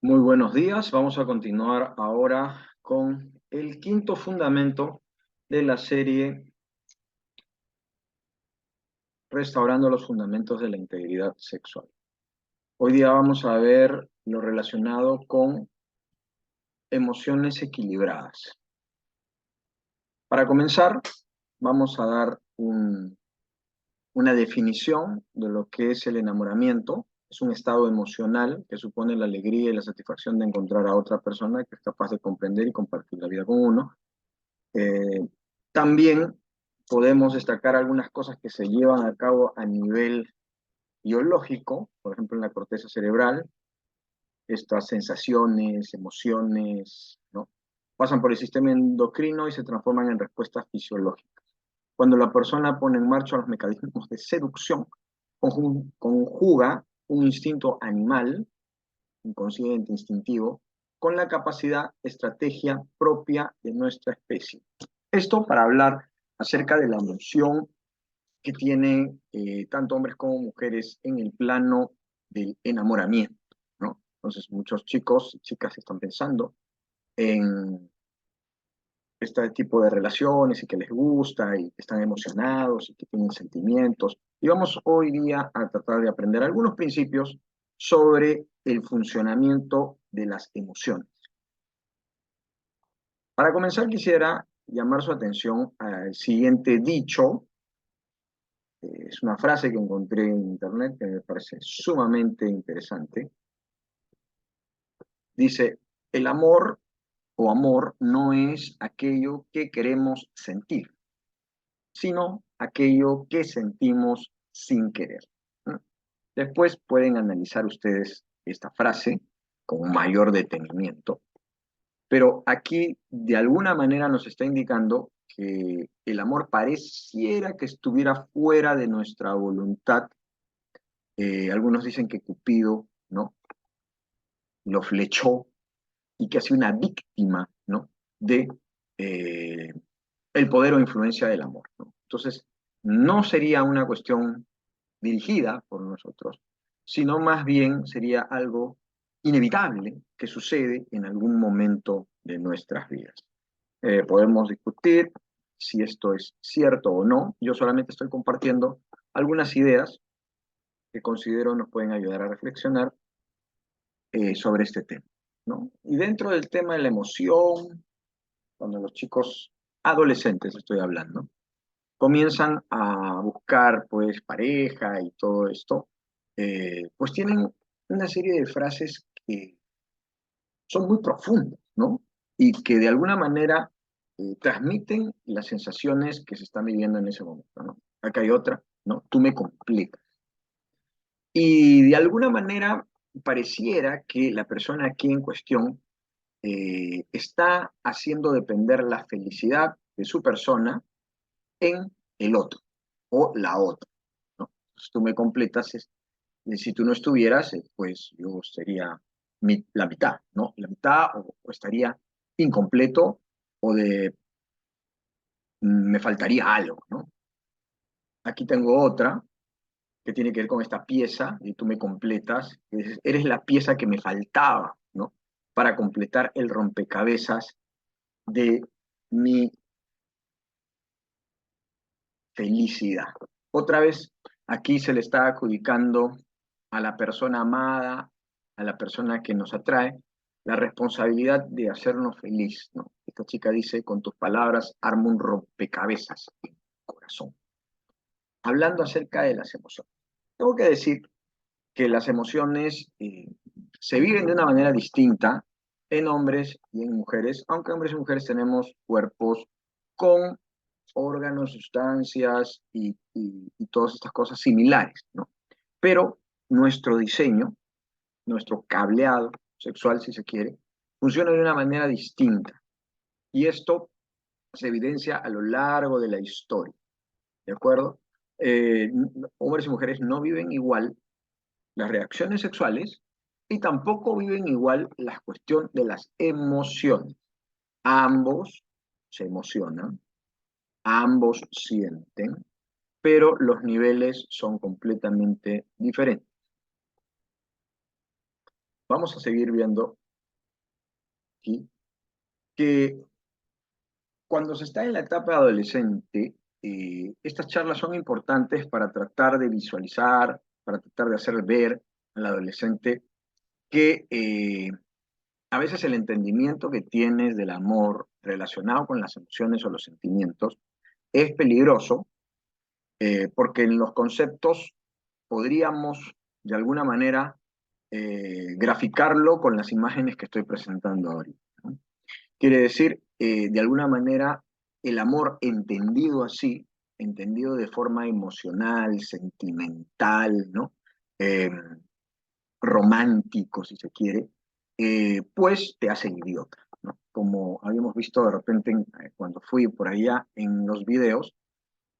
Muy buenos días. Vamos a continuar ahora con el quinto fundamento de la serie Restaurando los fundamentos de la integridad sexual. Hoy día vamos a ver lo relacionado con emociones equilibradas. Para comenzar, vamos a dar una definición de lo que es el enamoramiento. Es un estado emocional que supone la alegría y la satisfacción de encontrar a otra persona que es capaz de comprender y compartir la vida con uno. Eh, También podemos destacar algunas cosas que se llevan a cabo a nivel biológico, por ejemplo en la corteza cerebral, estas sensaciones, emociones, ¿no? Pasan por el sistema endocrino y se transforman en respuestas fisiológicas. Cuando la persona pone en marcha los mecanismos de seducción, conjuga un instinto animal, inconsciente, instintivo, con la capacidad, estrategia propia de nuestra especie. Esto para hablar acerca de la emoción que tienen tanto hombres como mujeres en el plano del enamoramiento, ¿no? Entonces, muchos chicos y chicas están pensando en este tipo de relaciones y que les gusta y que están emocionados y que tienen sentimientos. Y vamos hoy día a tratar de aprender algunos principios sobre el funcionamiento de las emociones. Para comenzar, quisiera llamar su atención al siguiente dicho. Es una frase que encontré en internet que me parece sumamente interesante. Dice, el amor o amor no es aquello que queremos sentir, sino aquello que sentimos sin querer. ¿No? Después pueden analizar ustedes esta frase con mayor detenimiento, pero aquí de alguna manera nos está indicando que el amor pareciera que estuviera fuera de nuestra voluntad. Algunos dicen que Cupido, ¿no?, lo flechó y que ha sido una víctima, ¿no?, de eh, el poder o influencia del amor, ¿no? Entonces, no sería una cuestión dirigida por nosotros, sino más bien sería algo inevitable que sucede en algún momento de nuestras vidas. Podemos discutir si esto es cierto o no. Yo solamente estoy compartiendo algunas ideas que considero nos pueden ayudar a reflexionar sobre este tema, ¿no? Y dentro del tema de la emoción, cuando los chicos adolescentes, estoy hablando, comienzan a buscar pues pareja y todo esto, pues tienen una serie de frases que son muy profundas, ¿no? Y que de alguna manera transmiten las sensaciones que se están viviendo en ese momento, ¿no? Acá hay otra, ¿no? Tú me complicas. Y de alguna manera pareciera que la persona aquí en cuestión está haciendo depender la felicidad de su persona en el otro o la otra, ¿no? Entonces tú me completas, si tú no estuvieras, pues yo sería la mitad, ¿no? La mitad o estaría incompleto o me faltaría algo, ¿no? Aquí tengo otra que tiene que ver con esta pieza y tú me completas, eres la pieza que me faltaba, ¿no? Para completar el rompecabezas de mi felicidad. Otra vez, aquí se le está adjudicando a la persona amada, a la persona que nos atrae, la responsabilidad de hacernos feliz, ¿no? Esta chica dice, con tus palabras, arma un rompecabezas en mi corazón. Hablando acerca de las emociones. Tengo que decir que las emociones se viven de una manera distinta en hombres y en mujeres, aunque hombres y mujeres tenemos cuerpos con órganos, sustancias y todas estas cosas similares, ¿no? Pero nuestro diseño, nuestro cableado sexual, si se quiere, funciona de una manera distinta. Y esto se evidencia a lo largo de la historia, ¿de acuerdo? Eh, Hombres y mujeres no viven igual las reacciones sexuales y tampoco viven igual la cuestión de las emociones. Ambos se emocionan, ambos sienten, pero los niveles son completamente diferentes. vamos a seguir viendo aquí que cuando se está en la etapa adolescente, estas charlas son importantes para tratar de visualizar, para tratar de hacer ver al adolescente que a veces el entendimiento que tienes del amor relacionado con las emociones o los sentimientos es peligroso, porque en los conceptos podríamos de alguna manera graficarlo con las imágenes que estoy presentando ahorita, ¿no? Quiere decir, de alguna manera, el amor entendido así, entendido de forma emocional, sentimental, ¿no? Eh, romántico, si se quiere, pues te hace idiota, ¿no? Como habíamos visto de repente cuando fui por allá en los videos,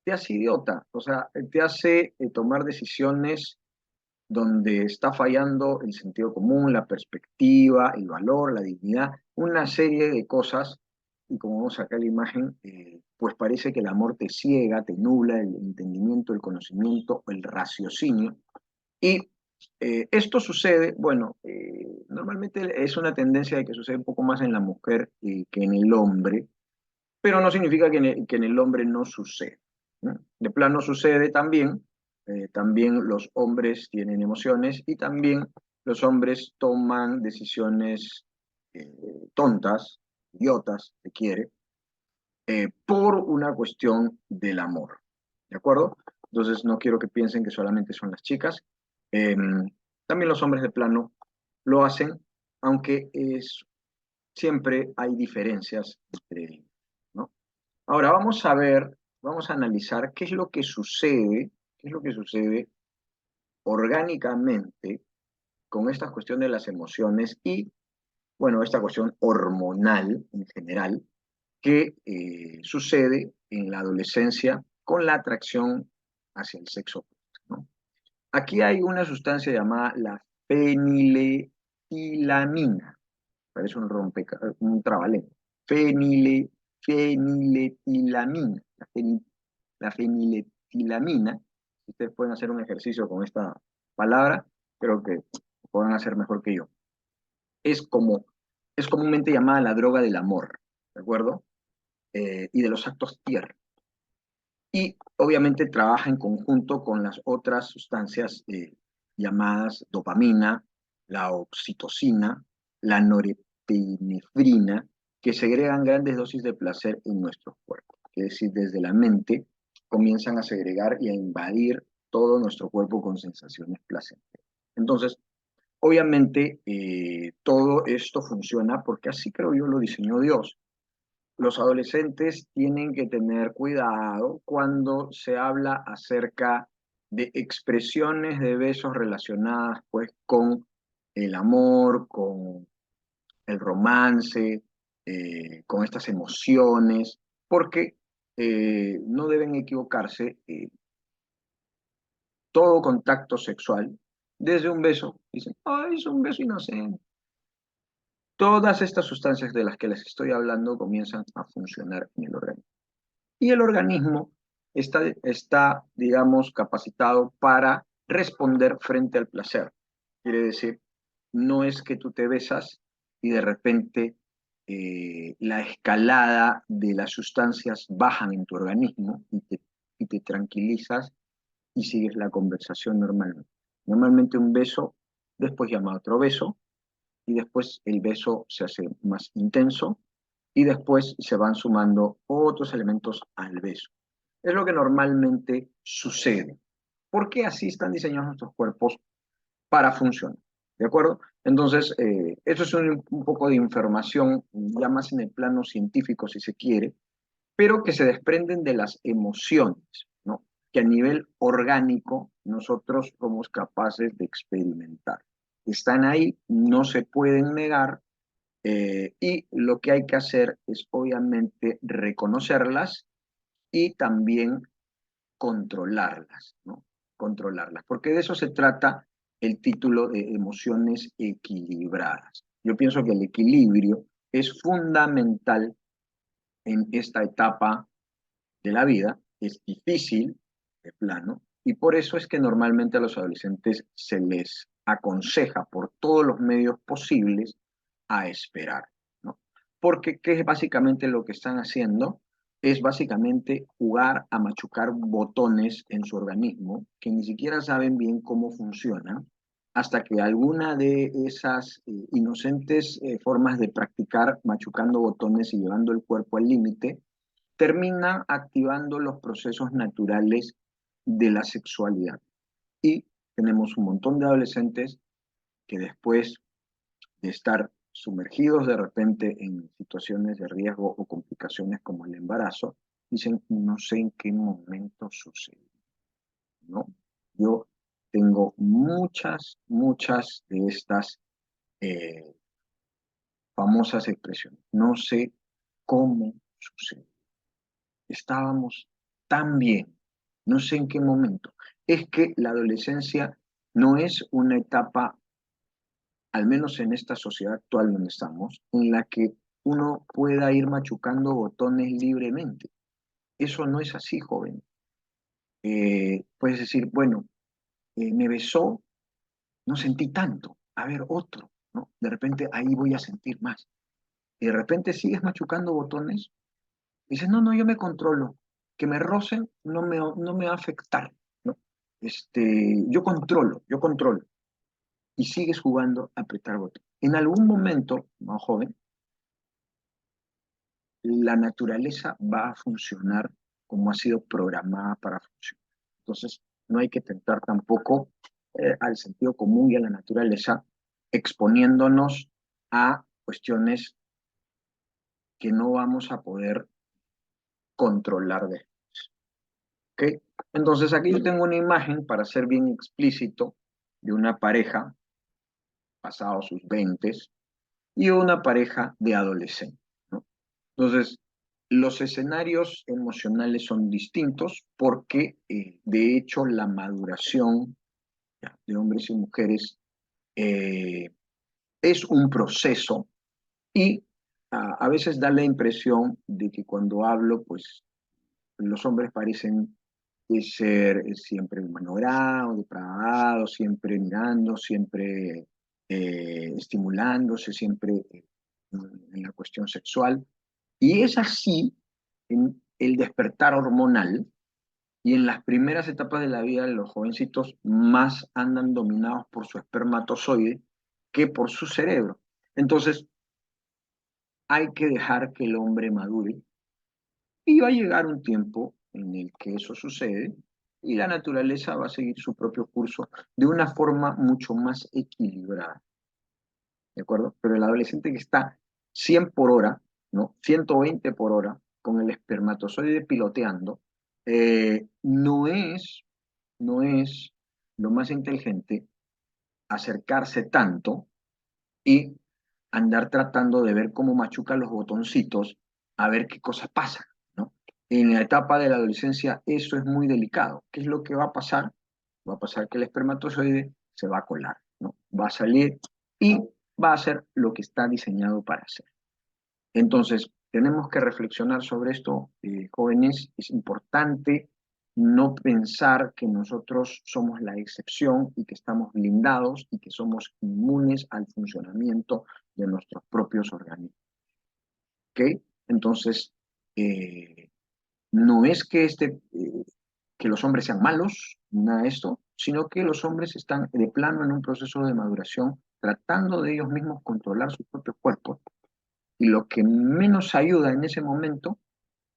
te hace idiota, o sea, te hace tomar decisiones donde está fallando el sentido común, la perspectiva, el valor, la dignidad, una serie de cosas, y como vemos acá en la imagen, pues parece que el amor te ciega, te nubla el entendimiento, el conocimiento, el raciocinio, y esto sucede, bueno, normalmente es una tendencia de que sucede un poco más en la mujer que en el hombre, pero no significa que en el hombre no sucede, ¿no? De plano sucede también, también los hombres tienen emociones y también los hombres toman decisiones tontas, idiotas, si quiere, por una cuestión del amor, ¿de acuerdo? Entonces no quiero que piensen que solamente son las chicas, eh, también los hombres de plano lo hacen, aunque siempre hay diferencias entre ellos, ¿no? Ahora vamos a ver, vamos a analizar qué es lo que sucede, qué es lo que sucede orgánicamente con esta cuestión de las emociones y, bueno, esta cuestión hormonal en general que sucede en la adolescencia con la atracción hacia el sexo opuesto, ¿no? Aquí hay una sustancia llamada la feniletilamina, parece un trabalengua. Feniletilamina. La feniletilamina, si ustedes pueden hacer un ejercicio con esta palabra, creo que lo podrán hacer mejor que yo. Es como, es comúnmente llamada la droga del amor, ¿de acuerdo? Y de los actos tiernos. Y obviamente trabaja en conjunto con las otras sustancias llamadas dopamina, la oxitocina, la norepinefrina, que segregan grandes dosis de placer en nuestro cuerpo. Es decir, desde la mente comienzan a segregar y a invadir todo nuestro cuerpo con sensaciones placenteras. Entonces, obviamente, todo esto funciona porque así creo yo lo diseñó Dios. Los adolescentes tienen que tener cuidado cuando se habla acerca de expresiones de besos relacionadas pues con el amor, con el romance, con estas emociones, porque no deben equivocarse. Todo contacto sexual, desde un beso, dicen, ay, es un beso inocente. Todas estas sustancias de las que les estoy hablando comienzan a funcionar en el organismo. Y el organismo está, digamos, capacitado para responder frente al placer. Quiere decir, no es que tú te besas y de repente la escalada de las sustancias bajan en tu organismo y te tranquilizas y sigues la conversación normalmente. Normalmente un beso después llama a otro beso y después el beso se hace más intenso y después se van sumando otros elementos al beso. Es lo que normalmente sucede. Porque así están diseñados nuestros cuerpos para funcionar. ¿De acuerdo? Entonces, eso es un poco de información, ya más en el plano científico, si se quiere, pero que se desprenden de las emociones, ¿no? Que a nivel orgánico nosotros somos capaces de experimentar. Están ahí, no se pueden negar, y lo que hay que hacer es obviamente reconocerlas y también controlarlas, ¿no? Controlarlas, porque de eso se trata el título de emociones equilibradas. Yo pienso que el equilibrio es fundamental en esta etapa de la vida, es difícil de plano, y por eso es que normalmente a los adolescentes se les aconseja por todos los medios posibles a esperar, ¿no? Porque, ¿qué es básicamente lo que están haciendo? Es básicamente jugar a machucar botones en su organismo que ni siquiera saben bien cómo funcionan, hasta que alguna de esas inocentes formas de practicar machucando botones y llevando el cuerpo al límite termina activando los procesos naturales de la sexualidad. Y tenemos un montón de adolescentes que después de estar sumergidos de repente en situaciones de riesgo o complicaciones como el embarazo, dicen, no sé en qué momento sucede, ¿no? Yo tengo muchas de estas eh, famosas expresiones. No sé cómo sucede. Estábamos tan bien, no sé en qué momento. Es que la adolescencia no es una etapa, al menos en esta sociedad actual donde estamos, en la que uno pueda ir machucando botones libremente. Eso no es así, joven. Puedes decir, bueno, me besó, no sentí tanto, a ver, otro, ¿no? De repente ahí voy a sentir más. Y de repente sigues machucando botones, y dices, no, no, yo me controlo, que me rocen no me va a afectar, ¿no? Yo controlo, y sigues jugando a apretar botones. En algún momento, más joven, la naturaleza va a funcionar como ha sido programada para funcionar. Entonces, no hay que tentar tampoco al sentido común y a la naturaleza, exponiéndonos a cuestiones que no vamos a poder controlar después. ¿Ok? Entonces, aquí yo tengo una imagen, para ser bien explícito, de una pareja pasados sus 20 y una pareja de adolescentes, ¿no? Entonces, los escenarios emocionales son distintos porque, de hecho, la maduración de hombres y mujeres eh, es un proceso y a veces da la impresión de que cuando hablo, pues los hombres parecen ser siempre manogrados, depravados, siempre mirando, siempre estimulándose, siempre en la cuestión sexual. Y es así en el despertar hormonal y en las primeras etapas de la vida los jovencitos más andan dominados por su espermatozoide que por su cerebro. Entonces hay que dejar que el hombre madure y va a llegar un tiempo en el que eso sucede y la naturaleza va a seguir su propio curso de una forma mucho más equilibrada, ¿de acuerdo? Pero el adolescente que está 100 por hora, ¿no? 120 por hora, con el espermatozoide piloteando, no es lo más inteligente acercarse tanto y andar tratando de ver cómo machuca los botoncitos a ver qué cosas pasan, ¿no? En la etapa de la adolescencia eso es muy delicado. ¿Qué es lo que va a pasar? Va a pasar que el espermatozoide se va a colar, ¿no? Va a salir y va a hacer lo que está diseñado para hacer. Entonces, tenemos que reflexionar sobre esto, jóvenes. Es importante no pensar que nosotros somos la excepción y que estamos blindados y que somos inmunes al funcionamiento de nuestros propios organismos. ¿Ok? Entonces, eh, no es que, que los hombres sean malos, nada de esto, sino que los hombres están de plano en un proceso de maduración, tratando de ellos mismos controlar sus propios cuerpos y lo que menos ayuda en ese momento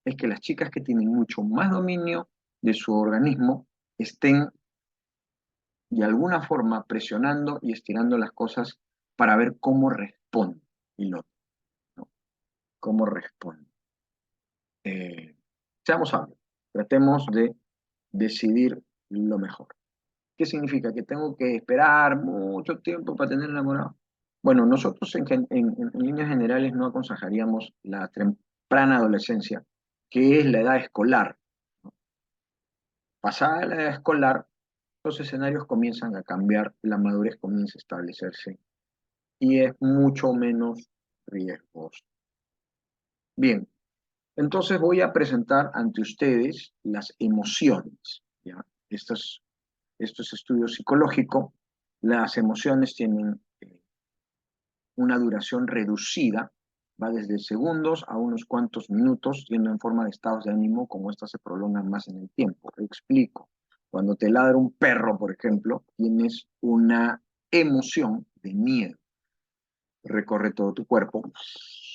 es que las chicas que tienen mucho más dominio de su organismo estén de alguna forma presionando y estirando las cosas para ver cómo responde el otro, ¿no? Cómo responde. Eh, Seamos sabios, tratemos de decidir lo mejor. ¿Qué significa? ¿Que tengo que esperar mucho tiempo para tener enamorado? Bueno, nosotros en líneas generales no aconsejaríamos la temprana adolescencia, que es la edad escolar, ¿no? Pasada la edad escolar, los escenarios comienzan a cambiar, la madurez comienza a establecerse y es mucho menos riesgoso. Bien, entonces voy a presentar ante ustedes las emociones, ¿ya? Estos estudios psicológicos Las emociones tienen una duración reducida, va desde segundos a unos cuantos minutos, yendo en forma de estados de ánimo, como estas se prolongan más en el tiempo. Explico. Cuando te ladra un perro, por ejemplo, tienes una emoción de miedo. Recorre todo tu cuerpo,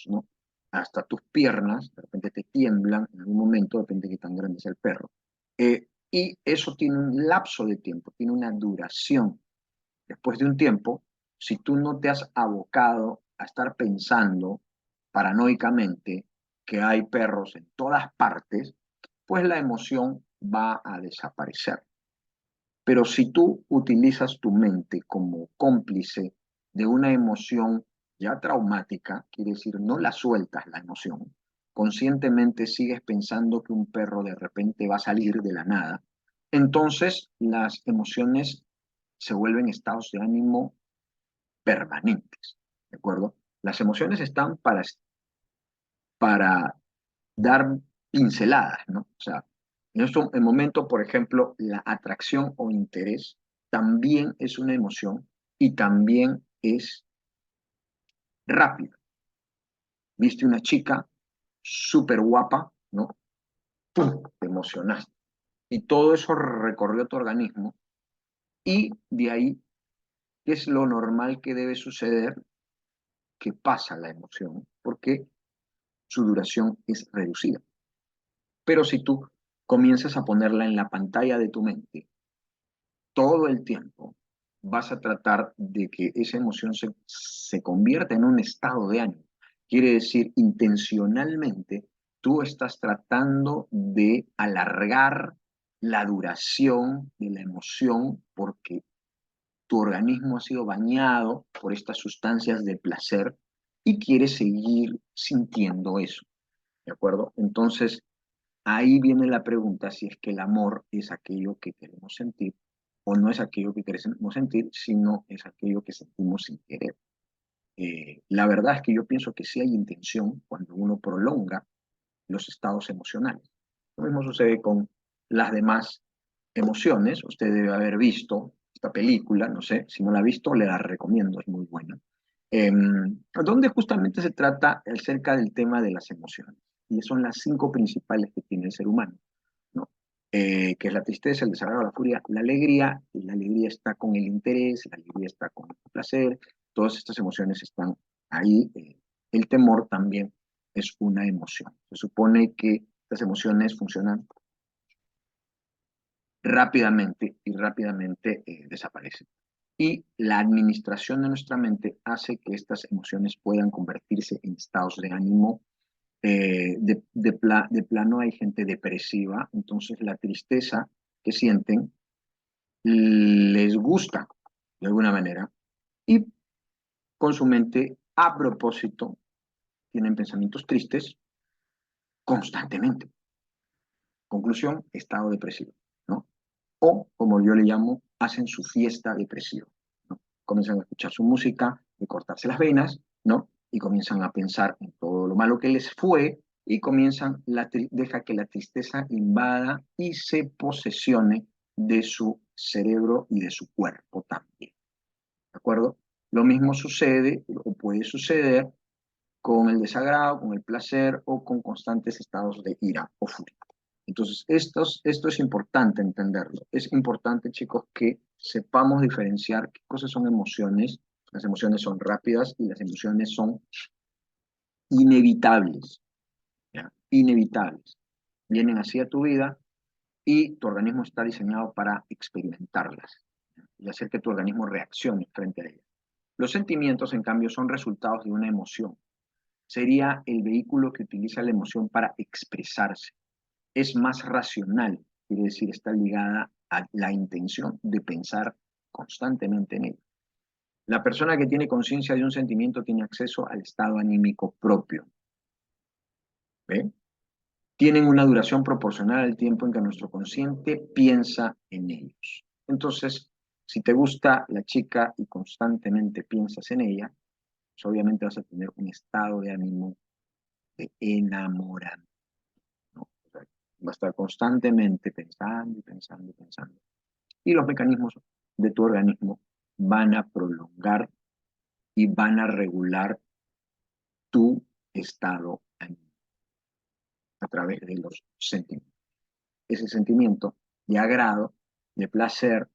¿no? Hasta tus piernas, de repente te tiemblan en algún momento, depende de qué tan grande sea el perro. Y eso tiene un lapso de tiempo, tiene una duración. Después de un tiempo, si tú no te has abocado a estar pensando paranoicamente que hay perros en todas partes, pues la emoción va a desaparecer. Pero si tú utilizas tu mente como cómplice de una emoción ya traumática, quiere decir, no la sueltas la emoción, conscientemente sigues pensando que un perro de repente va a salir de la nada, entonces las emociones se vuelven estados de ánimo permanentes, ¿de acuerdo? Las emociones están para dar pinceladas, ¿no? O sea, en este momento, por ejemplo, la atracción o interés también es una emoción y también es rápida. Viste una chica súper guapa, ¿no? ¡Pum! Te emocionaste. Y todo eso recorrió tu organismo y de ahí, ¿qué es lo normal que debe suceder? Que pasa la emoción, porque su duración es reducida. Pero si tú comienzas a ponerla en la pantalla de tu mente todo el tiempo, vas a tratar de que esa emoción se convierta en un estado de ánimo. Quiere decir, intencionalmente, tú estás tratando de alargar la duración de la emoción porque tu organismo ha sido bañado por estas sustancias de placer y quieres seguir sintiendo eso, ¿de acuerdo? Entonces, ahí viene la pregunta si es que el amor es aquello que queremos sentir o no es aquello que queremos sentir, sino es aquello que sentimos sin querer. La verdad es que yo pienso que sí hay intención cuando uno prolonga los estados emocionales. Lo mismo sucede con las demás emociones. Usted debe haber visto esta película, no sé, si no la ha visto, le la recomiendo, es muy buena. Donde justamente se trata acerca del tema de las emociones. Y son las 5 principales que tiene el ser humano, ¿no? Que es la tristeza, el desagrado, la furia, la alegría, y la alegría está con el interés, la alegría está con el placer, todas estas emociones están ahí. El temor también es una emoción. Se supone que estas emociones funcionan rápidamente y rápidamente desaparecen. Y la administración de nuestra mente hace que estas emociones puedan convertirse en estados de ánimo. De plano hay gente depresiva, entonces la tristeza que sienten les gusta de alguna manera y con su mente a propósito tienen pensamientos tristes constantemente. Conclusión, estado depresivo, ¿no? O, como yo le llamo, hacen su fiesta depresiva, ¿no? Comienzan a escuchar su música, de cortarse las venas, ¿no? Y comienzan a pensar en todo lo malo que les fue y comienzan, deja que la tristeza invada y se posesione de su cerebro y de su cuerpo también, ¿de acuerdo? Lo mismo sucede o puede suceder con el desagrado, con el placer o con constantes estados de ira o furia. Entonces, esto es importante entenderlo. Es importante, chicos, que sepamos diferenciar qué cosas son emociones. Las emociones son rápidas y las emociones son inevitables, ¿ya? Inevitables. Vienen así a tu vida y tu organismo está diseñado para experimentarlas, ¿ya? Y hacer que tu organismo reaccione frente a ellas. Los sentimientos, en cambio, son resultados de una emoción. Sería el vehículo que utiliza la emoción para expresarse. Es más racional, quiere decir, está ligada a la intención de pensar constantemente en ello. La persona que tiene conciencia de un sentimiento tiene acceso al estado anímico propio. ¿Ve? Tienen una duración proporcional al tiempo en que nuestro consciente piensa en ellos. Entonces, si te gusta la chica y constantemente piensas en ella, pues obviamente vas a tener un estado de ánimo de enamoramiento, ¿no? O sea, va a estar constantemente pensando y pensando y pensando. Y los mecanismos de tu organismo van a prolongar y van a regular tu estado anímico a través de los sentimientos. Ese sentimiento de agrado, de placer,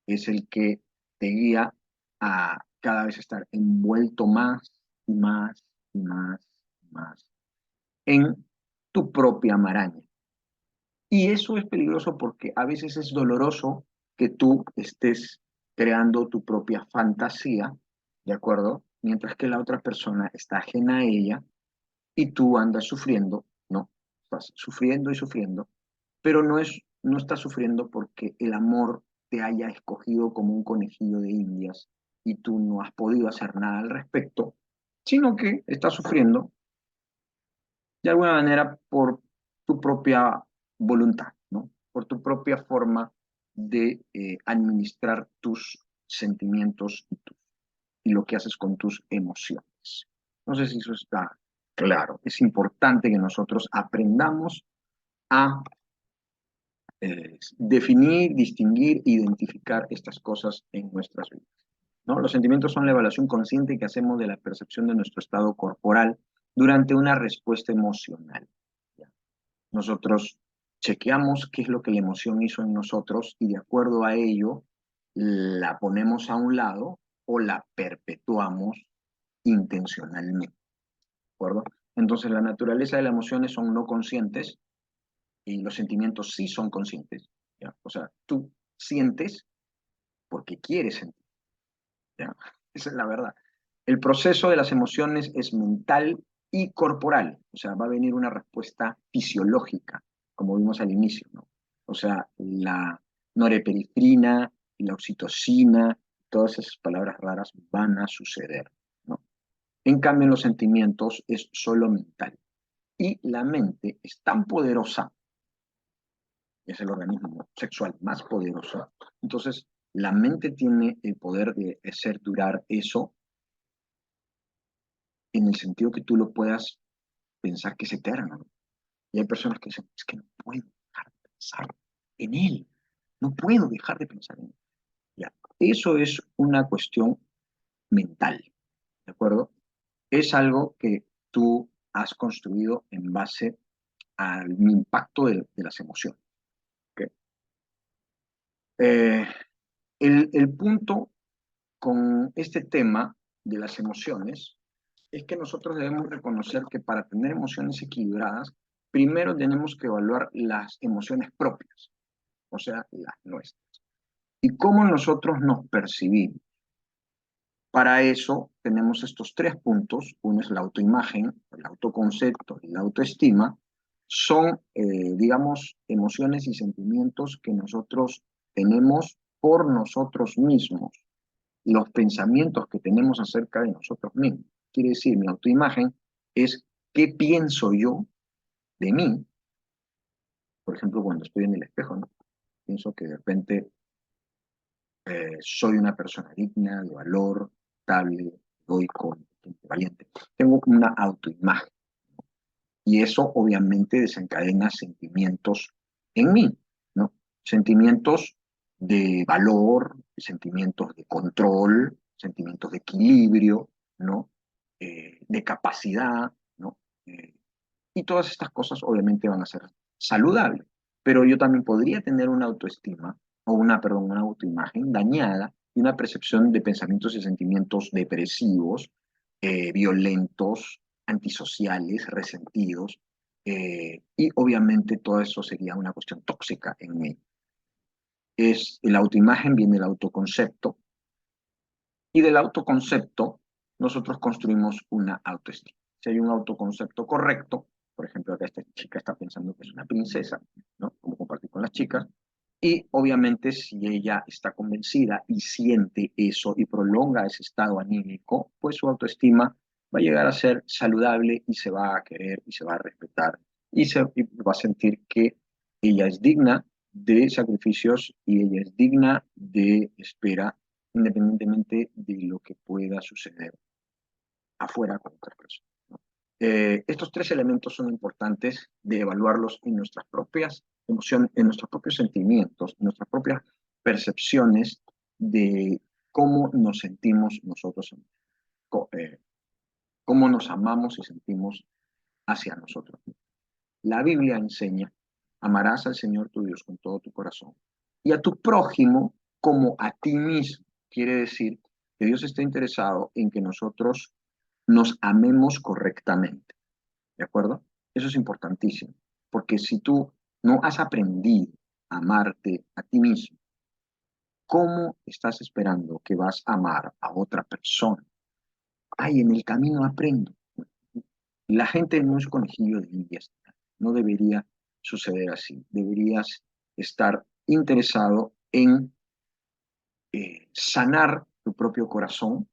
es el que te guía a cada vez estar envuelto más y más y más y más en tu propia maraña. Y eso es peligroso porque a veces es doloroso que tú estés creando tu propia fantasía, ¿de acuerdo? Mientras que la otra persona está ajena a ella y tú andas sufriendo, ¿no? Estás sufriendo y sufriendo, pero no estás sufriendo porque el amor te haya escogido como un conejillo de indias y tú no has podido hacer nada al respecto, sino que estás sufriendo de alguna manera por tu propia voluntad, ¿no? Por tu propia forma de administrar tus sentimientos y lo que haces con tus emociones. No sé si eso está claro. Es importante que nosotros aprendamos a definir, distinguir, identificar estas cosas en nuestras vidas, ¿no? Los sentimientos son la evaluación consciente que hacemos de la percepción de nuestro estado corporal durante una respuesta emocional. ¿Ya? Nosotros chequeamos qué es lo que la emoción hizo en nosotros y de acuerdo a ello la ponemos a un lado o la perpetuamos intencionalmente, ¿de acuerdo? Entonces la naturaleza de las emociones son no conscientes y los sentimientos sí son conscientes, ¿ya? O sea, tú sientes porque quieres sentir, ¿ya? Esa es la verdad. El proceso de las emociones es mental y corporal, o sea, va a venir una respuesta fisiológica, como vimos al inicio, ¿no? O sea, la norepinefrina y la oxitocina, todas esas palabras raras van a suceder, ¿no? En cambio, en los sentimientos es solo mental. Y la mente es tan poderosa, es el organismo sexual más poderoso, entonces la mente tiene el poder de hacer durar eso en el sentido que tú lo puedas pensar que es eterno, ¿no? Y hay personas que dicen, es que no puedo dejar de pensar en él, no puedo dejar de pensar en él. Ya. Eso es una cuestión mental, ¿de acuerdo? Es algo que tú has construido en base al impacto de las emociones. ¿Okay? Eh, el punto con este tema de las emociones es que nosotros debemos reconocer que para tener emociones equilibradas, primero tenemos que evaluar las emociones propias, o sea, las nuestras. Y cómo nosotros nos percibimos. Para eso tenemos estos tres puntos. Uno es la autoimagen, el autoconcepto y la autoestima. Son, digamos, emociones y sentimientos que nosotros tenemos por nosotros mismos. Los pensamientos que tenemos acerca de nosotros mismos. Quiere decir, mi autoimagen es qué pienso yo de mí, por ejemplo, cuando estoy en el espejo, ¿no? Pienso que de repente soy una persona digna, de valor, estable, egoico, valiente. Tengo una autoimagen y eso obviamente desencadena sentimientos en mí, ¿no? Sentimientos de valor, sentimientos de control, sentimientos de equilibrio, ¿no? De capacidad, ¿no? Y todas estas cosas obviamente van a ser saludables, pero yo también podría tener una autoestima o perdón, una autoimagen dañada y una percepción de pensamientos y sentimientos depresivos, violentos, antisociales, resentidos, y obviamente todo eso sería una cuestión tóxica en mí. Es la autoimagen, viene el autoconcepto, y del autoconcepto nosotros construimos una autoestima. Si hay un autoconcepto correcto, por ejemplo, acá esta chica está pensando que es una princesa, ¿no? Como compartir con las chicas, y obviamente si ella está convencida y siente eso y prolonga ese estado anímico, pues su autoestima va a llegar a ser saludable y se va a querer y se va a respetar y va a sentir que ella es digna de sacrificios y ella es digna de espera independientemente de lo que pueda suceder afuera con otra persona, ¿no? Estos tres elementos son importantes de evaluarlos en nuestras propias emociones, en nuestros propios sentimientos, en nuestras propias percepciones de cómo nos sentimos nosotros, cómo nos amamos y sentimos hacia nosotros. La Biblia enseña, amarás al Señor tu Dios con todo tu corazón y a tu prójimo como a ti mismo. Quiere decir que Dios está interesado en que nosotros nos amemos correctamente, ¿de acuerdo? Eso es importantísimo, porque si tú no has aprendido a amarte a ti mismo, ¿cómo estás esperando que vas a amar a otra persona? Ay, en el camino aprendo. La gente no es conejillo de indias. No debería suceder así. Deberías estar interesado en sanar tu propio corazón,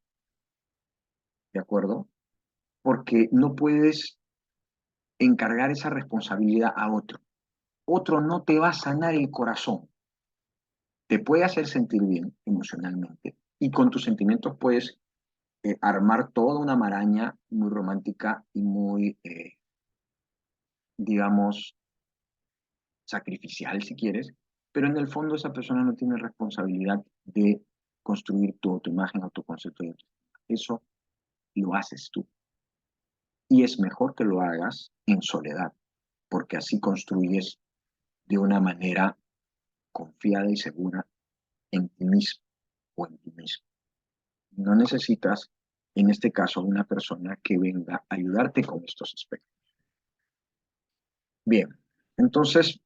¿de acuerdo? Porque no puedes encargar esa responsabilidad a otro. Otro no te va a sanar el corazón. Te puede hacer sentir bien emocionalmente y con tus sentimientos puedes armar toda una maraña muy romántica y muy, digamos, sacrificial si quieres, pero en el fondo esa persona no tiene responsabilidad de construir tu autoimagen o tu concepto de eso lo haces tú. Y es mejor que lo hagas en soledad, porque así construyes de una manera confiada y segura en ti mismo o en ti mismo. No necesitas, en este caso, una persona que venga a ayudarte con estos aspectos. Bien, entonces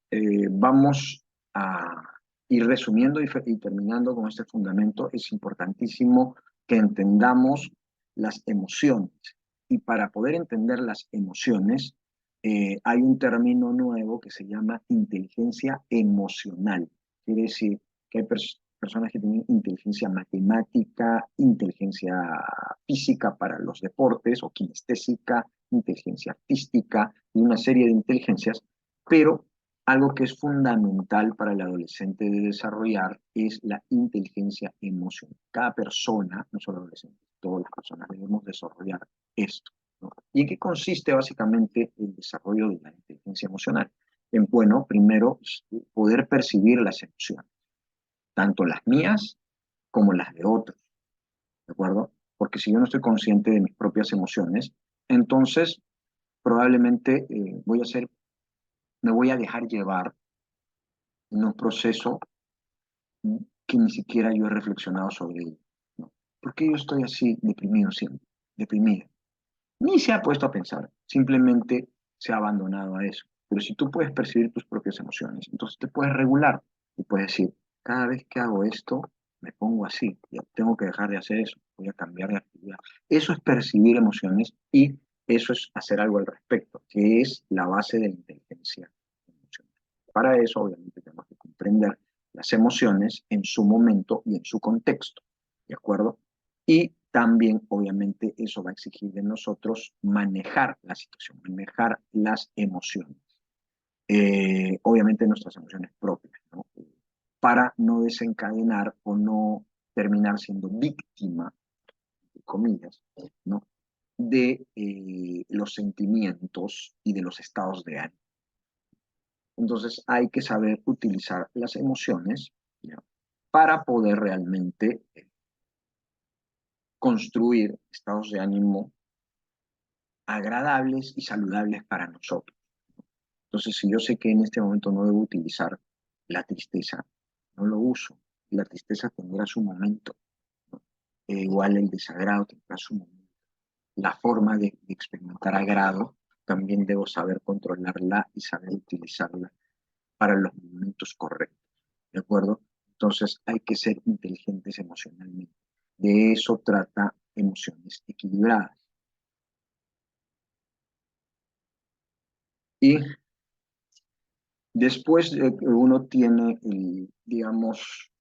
vamos a ir resumiendo y terminando con este fundamento. Es importantísimo que entendamos las emociones. Y para poder entender las emociones, hay un término nuevo que se llama inteligencia emocional. Quiere decir que hay personas que tienen inteligencia matemática, inteligencia física para los deportes o kinestésica, inteligencia artística y una serie de inteligencias, pero algo que es fundamental para el adolescente de desarrollar es la inteligencia emocional. Cada persona, no solo adolescentes, todas las personas debemos desarrollar esto, ¿no? ¿Y en qué consiste básicamente el desarrollo de la inteligencia emocional? En, bueno, primero, poder percibir las emociones, tanto las mías como las de otros, ¿de acuerdo? Porque si yo no estoy consciente de mis propias emociones, entonces probablemente me voy a dejar llevar en un proceso que ni siquiera yo he reflexionado sobre ello, ¿no? ¿Por qué yo estoy así deprimido siempre? Deprimido. Ni se ha puesto a pensar, simplemente se ha abandonado a eso. Pero si tú puedes percibir tus propias emociones, entonces te puedes regular y puedes decir, cada vez que hago esto, me pongo así, ya tengo que dejar de hacer eso, voy a cambiar de actividad. Eso es percibir emociones y eso es hacer algo al respecto, que es la base de la inteligencia emocional. Para eso, obviamente, tenemos que comprender las emociones en su momento y en su contexto, ¿de acuerdo? Y también, obviamente, eso va a exigir de nosotros manejar la situación, manejar las emociones. Obviamente nuestras emociones propias, ¿no? Para no desencadenar o no terminar siendo víctima, entre comillas, ¿no? De los sentimientos y de los estados de ánimo. Entonces hay que saber utilizar las emociones, ¿ya? Para poder realmente construir estados de ánimo agradables y saludables para nosotros. Entonces, si yo sé que en este momento no debo utilizar la tristeza, no lo uso. La tristeza tendrá su momento, ¿no? Igual el desagrado tendrá su momento. La forma de experimentar agrado también debo saber controlarla y saber utilizarla para los momentos correctos, ¿de acuerdo? Entonces hay que ser inteligentes emocionalmente. De eso trata emociones equilibradas. Y después de que uno tiene, digamos,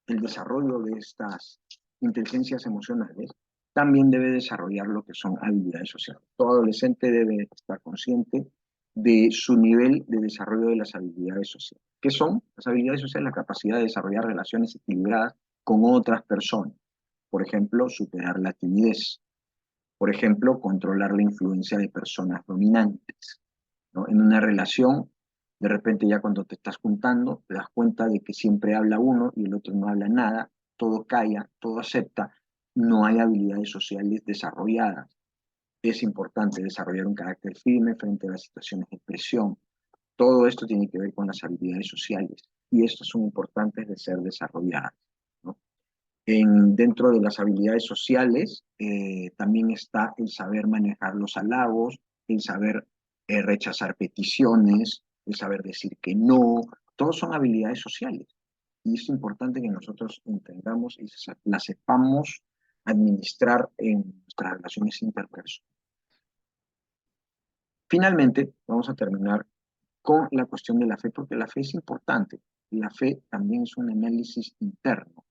el desarrollo de estas inteligencias emocionales, también debe desarrollar lo que son habilidades sociales. Todo adolescente debe estar consciente de su nivel de desarrollo de las habilidades sociales. ¿Qué son? Las habilidades sociales, la capacidad de desarrollar relaciones equilibradas con otras personas. Por ejemplo, superar la timidez. Por ejemplo, controlar la influencia de personas dominantes, ¿no? En una relación, de repente ya cuando te estás juntando, te das cuenta de que siempre habla uno y el otro no habla nada, todo calla, todo acepta, no hay habilidades sociales desarrolladas. Es importante desarrollar un carácter firme frente a las situaciones de presión. Todo esto tiene que ver con las habilidades sociales y estas son importantes de ser desarrolladas, ¿no? Dentro de las habilidades sociales también está el saber manejar los halagos, el saber rechazar peticiones, el saber decir que no. Todos son habilidades sociales y es importante que nosotros entendamos y las sepamos administrar en nuestras relaciones interpersonales. Finalmente, vamos a terminar con la cuestión de la fe, porque la fe es importante. La fe también es un análisis interno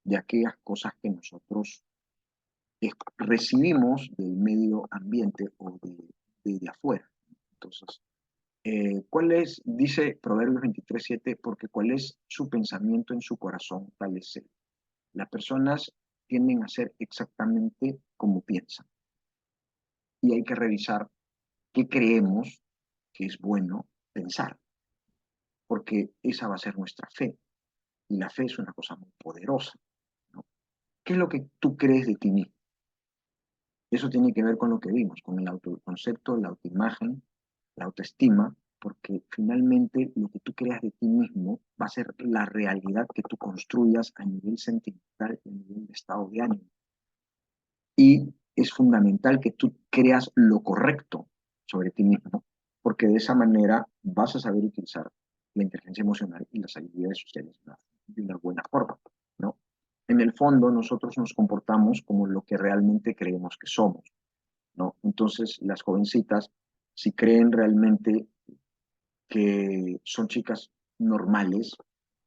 de aquellas cosas que nosotros recibimos del medio ambiente o de afuera. Entonces, ¿cuál es, dice Proverbios 23:7, porque cuál es su pensamiento en su corazón, tal es él? Las personas tienden a ser exactamente como piensan y hay que revisar qué creemos que es bueno pensar, porque esa va a ser nuestra fe y la fe es una cosa muy poderosa, ¿no? ¿Qué es lo que tú crees de ti mismo? Eso tiene que ver con lo que vimos, con el autoconcepto, la autoimagen, la autoestima, porque finalmente lo que tú creas de ti mismo va a ser la realidad que tú construyas a nivel sentimental y a nivel de estado de ánimo. Y es fundamental que tú creas lo correcto sobre ti mismo, porque de esa manera vas a saber utilizar la inteligencia emocional y las habilidades sociales de una buena forma, ¿no? En el fondo, nosotros nos comportamos como lo que realmente creemos que somos, ¿no? Entonces, las jovencitas, si creen realmente que son chicas normales,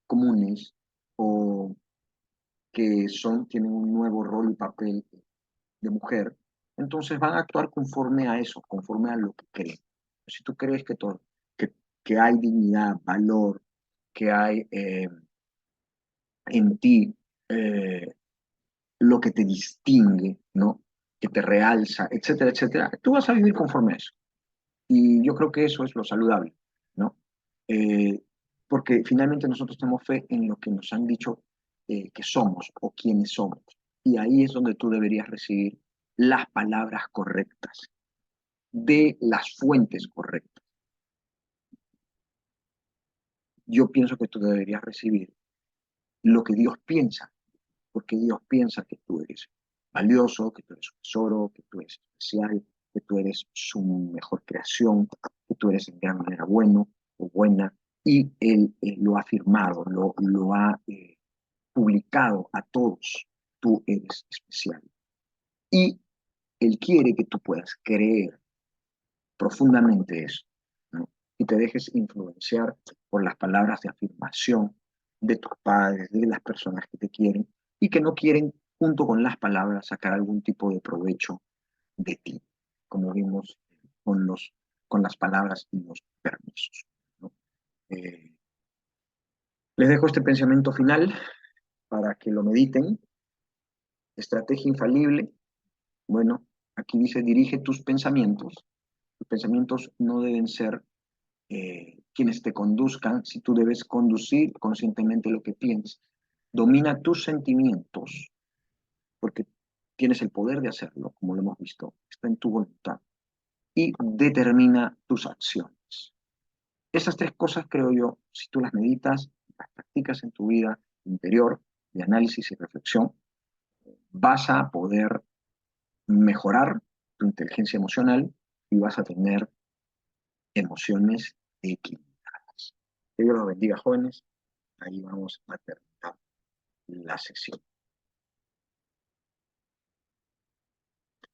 comunes, o que tienen un nuevo rol y papel de mujer, entonces van a actuar conforme a eso, conforme a lo que creen. Si tú crees que, que hay dignidad, valor, que hay en ti lo que te distingue, ¿no? Que te realza, etcétera, etcétera, tú vas a vivir conforme a eso. Y yo creo que eso es lo saludable, ¿no? Eh, Porque finalmente nosotros tenemos fe en lo que nos han dicho que somos o quiénes somos. Y ahí es donde tú deberías recibir las palabras correctas, de las fuentes correctas. Yo pienso que tú deberías recibir lo que Dios piensa, porque Dios piensa que tú eres valioso, que tú eres un tesoro, que tú eres especial, que tú eres su mejor creación, que tú eres en gran manera bueno o buena, y Él lo ha afirmado, lo ha publicado a todos. Tú eres especial. Y Él quiere que tú puedas creer profundamente eso, ¿no? Y te dejes influenciar por las palabras de afirmación de tus padres, de las personas que te quieren y que no quieren, junto con las palabras, sacar algún tipo de provecho de ti, como vimos con las palabras y los permisos, ¿no? Eh, Les dejo este pensamiento final para que lo mediten. Estrategia infalible. Bueno, aquí dice, dirige tus pensamientos. Tus pensamientos no deben ser quienes te conduzcan, si tú debes conducir conscientemente lo que piensas. Domina tus sentimientos, porque tienes el poder de hacerlo, como lo hemos visto, está en tu voluntad, y determina tus acciones. Esas tres cosas, creo yo, si tú las meditas, las practicas en tu vida interior, de análisis y reflexión, vas a poder mejorar tu inteligencia emocional y vas a tener emociones equilibradas. Que Dios los bendiga, jóvenes. Ahí vamos a terminar la sesión.